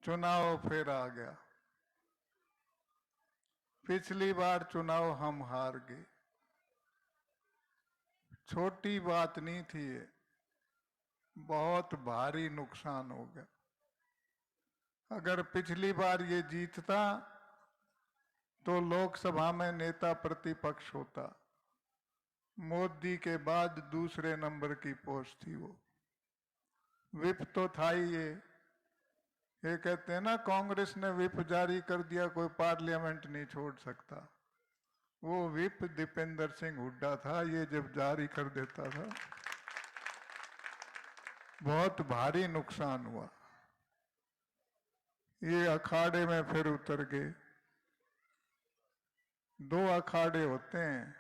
चुनाव फिर आ गया। पिछली बार चुनाव हम हार गए। छोटी बात नहीं थी ये, बहुत भारी नुकसान हो गया। अगर पिछली बार ये जीतता तो लोकसभा में नेता प्रतिपक्ष होता। मोदी के बाद दूसरे नंबर की पोस्ट थी वो। विप तो था ही ये कहते हैं ना, कांग्रेस ने विप जारी कर दिया, कोई पार्लियामेंट नहीं छोड़ सकता। वो विप दीपेंद्र सिंह हुड्डा था, ये जब जारी कर देता था बहुत भारी नुकसान हुआ। ये अखाड़े में फिर उतर गए। दो अखाड़े होते हैं,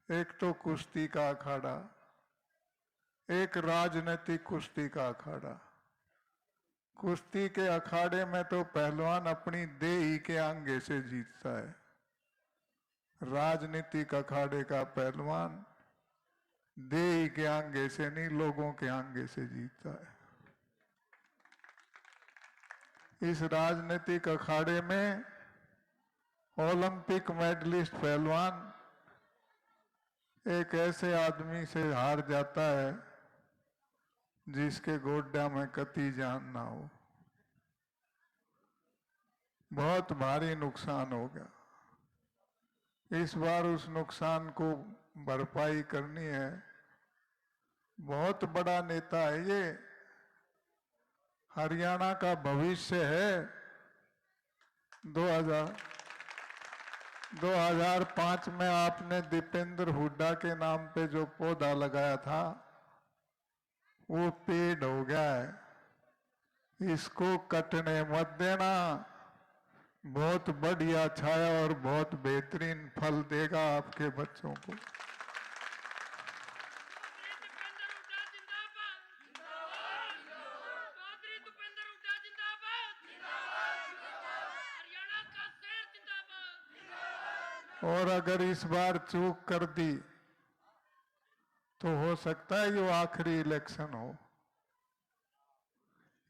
एक तो कुश्ती का अखाड़ा, एक राजनीतिक कुश्ती का अखाड़ा। कुश्ती के अखाड़े में तो पहलवान अपनी देही के आंगे से जीतता है। राजनीतिक अखाड़े का पहलवान देही के आंगे से नहीं, लोगों के आंगे से जीतता है। इस राजनीतिक अखाड़े में ओलंपिक मेडलिस्ट पहलवान एक ऐसे आदमी से हार जाता है जिसके गोड्डा में कती जान ना हो। बहुत भारी नुकसान हो गया। इस बार उस नुकसान को भरपाई करनी है। बहुत बड़ा नेता है ये, हरियाणा का भविष्य है। 2005 में आपने दीपेंद्र हुड्डा के नाम पे जो पौधा लगाया था वो पेड़ हो गया है। इसको कटने मत देना। बहुत बढ़िया छाया और बहुत बेहतरीन फल देगा आपके बच्चों को। और अगर इस बार चूक कर दी तो हो सकता है ये आखिरी इलेक्शन हो।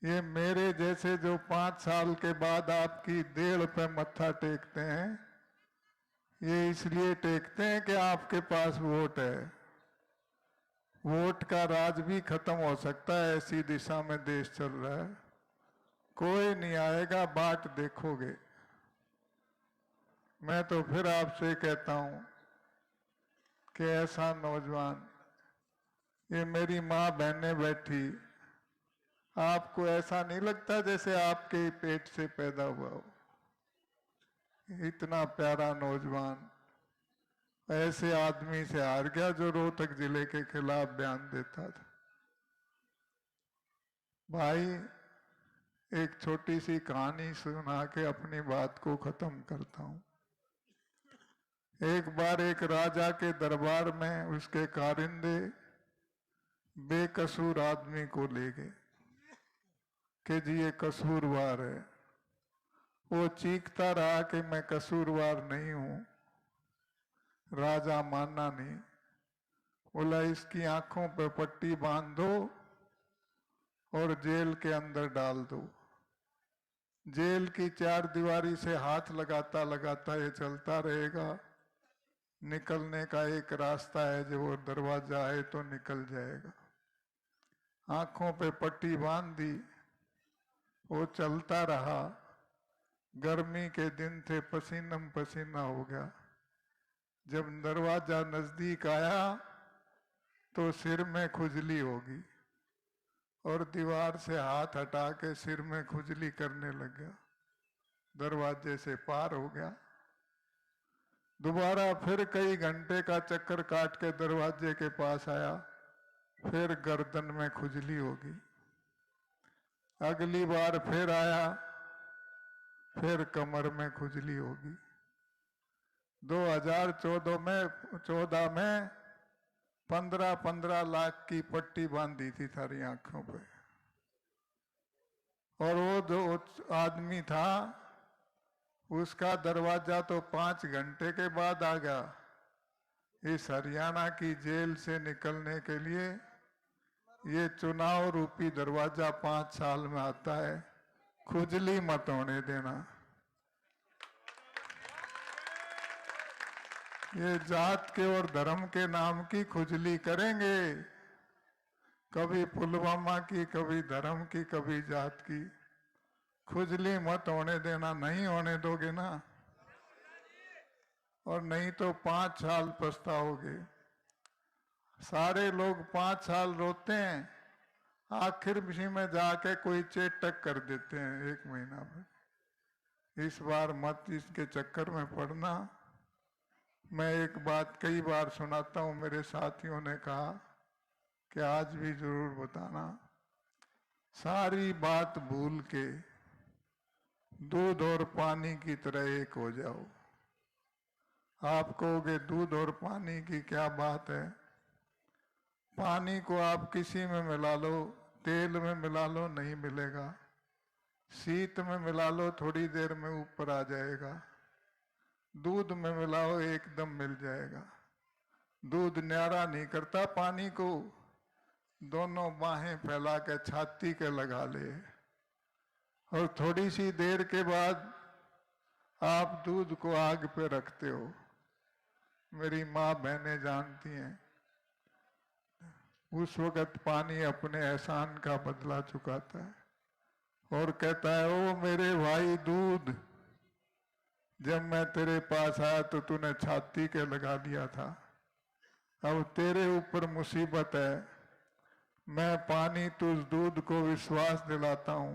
ये मेरे जैसे जो 5 साल के बाद आपकी देड़ पे मत्था टेकते हैं, ये इसलिए टेकते हैं कि आपके पास वोट है। वोट का राज भी खत्म हो सकता है, ऐसी दिशा में देश चल रहा है। कोई नहीं आएगा, बाट देखोगे। मैं तो फिर आपसे कहता हूं कि ऐसा नौजवान, ये मेरी माँ बहनें बैठी, आपको ऐसा नहीं लगता जैसे आपके पेट से पैदा हुआ हो? इतना प्यारा नौजवान ऐसे आदमी से हार गया जो रोहतक जिले के खिलाफ बयान देता था। भाई, एक छोटी सी कहानी सुना के अपनी बात को खत्म करता हूं। एक बार एक राजा के दरबार में उसके कारिंदे बेकसूर आदमी को ले गए कि जी ये कसूरवार है। वो चीखता रहा कि मैं कसूरवार नहीं हूं। राजा मानना नहीं, बोला इसकी आंखों पे पट्टी बांध दो और जेल के अंदर डाल दो। जेल की 4 दीवारी से हाथ लगाता लगाता ये चलता रहेगा। निकलने का एक रास्ता है, जब वो दरवाजा है तो निकल जाएगा। आंखों पे पट्टी बांध दी, वो चलता रहा। गर्मी के दिन थे, पसीनम पसीना हो गया। जब दरवाजा नजदीक आया तो सिर में खुजली होगी और दीवार से हाथ हटा के सिर में खुजली करने लग गया। दरवाजे से पार हो गया। दोबारा फिर कई घंटे का चक्कर काट के दरवाजे के पास आया, फिर गर्दन में खुजली होगी। अगली बार फिर आया, फिर कमर में खुजली होगी। 2014 में 15-15 लाख की पट्टी बांधी थी सारी आंखों पे। और वो जो आदमी था उसका दरवाजा तो 5 घंटे के बाद आ गया। इस हरियाणा की जेल से निकलने के लिए ये चुनाव रूपी दरवाजा 5 साल में आता है। खुजली मत होने देना। ये जात के और धर्म के नाम की खुजली करेंगे, कभी पुलवामा की, कभी धर्म की, कभी जात की। खुजली मत होने देना। नहीं होने दोगे ना, और नहीं तो 5 साल पछताओगे। सारे लोग 5 साल रोते हैं, आखिर इसी में जाके कोई चेटक कर देते हैं 1 महीना में। इस बार मत इसके चक्कर में पड़ना। मैं एक बात कई बार सुनाता हूं, मेरे साथियों ने कहा कि आज भी जरूर बताना। सारी बात भूल के दूध और पानी की तरह एक हो जाओ। आप कहोगे दूध और पानी की क्या बात है? पानी को आप किसी में मिला लो, तेल में मिला लो, नहीं मिलेगा। शीत में मिला लो, थोड़ी देर में ऊपर आ जाएगा। दूध में मिलाओ, एकदम मिल जाएगा। दूध न्यारा नहीं करता पानी को। दोनों बाहें फैला के छाती के लगा ले, और थोड़ी सी देर के बाद आप दूध को आग पे रखते हो। मेरी माँ बहनें जानती हैं, उस वक्त पानी अपने एहसान का बदला चुकाता है और कहता है, ओ मेरे भाई दूध, जब मैं तेरे पास आया तो तूने छाती के लगा दिया था, अब तेरे ऊपर मुसीबत है। मैं पानी तुझ दूध को विश्वास दिलाता हूं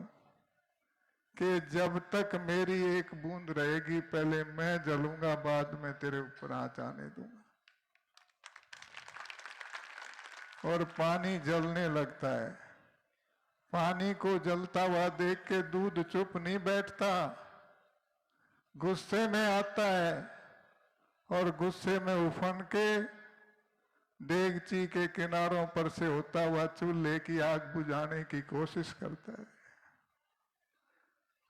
कि जब तक मेरी एक बूंद रहेगी पहले मैं जलूंगा, बाद में तेरे ऊपर आंच आने दूंगा। और पानी जलने लगता है। पानी को जलता हुआ देख के दूध चुप नहीं बैठता, गुस्से में आता है और गुस्से में उफन के देगची के किनारों पर से होता हुआ चूल्हे की आग बुझाने की कोशिश करता है।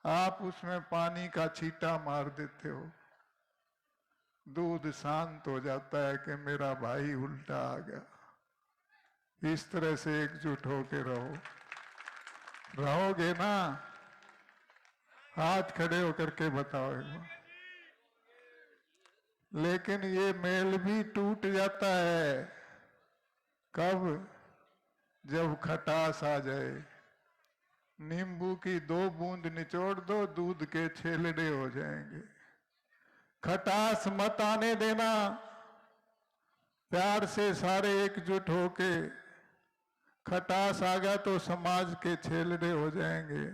आप उसमें पानी का छींटा मार देते हो, दूध शांत हो जाता है कि मेरा भाई उल्टा आ गया। इस तरह से एकजुट होके रहो। रहोगे ना? हाथ खड़े होकर के बताओ। लेकिन ये मेल भी टूट जाता है। कब? जब खटास आ जाए। नींबू की 2 बूंद निचोड़ दो, दूध के छेलड़े हो जाएंगे। खटास मत आने देना। प्यार से सारे एकजुट होके, खटास आ गया तो समाज के छेलड़े हो जाएंगे।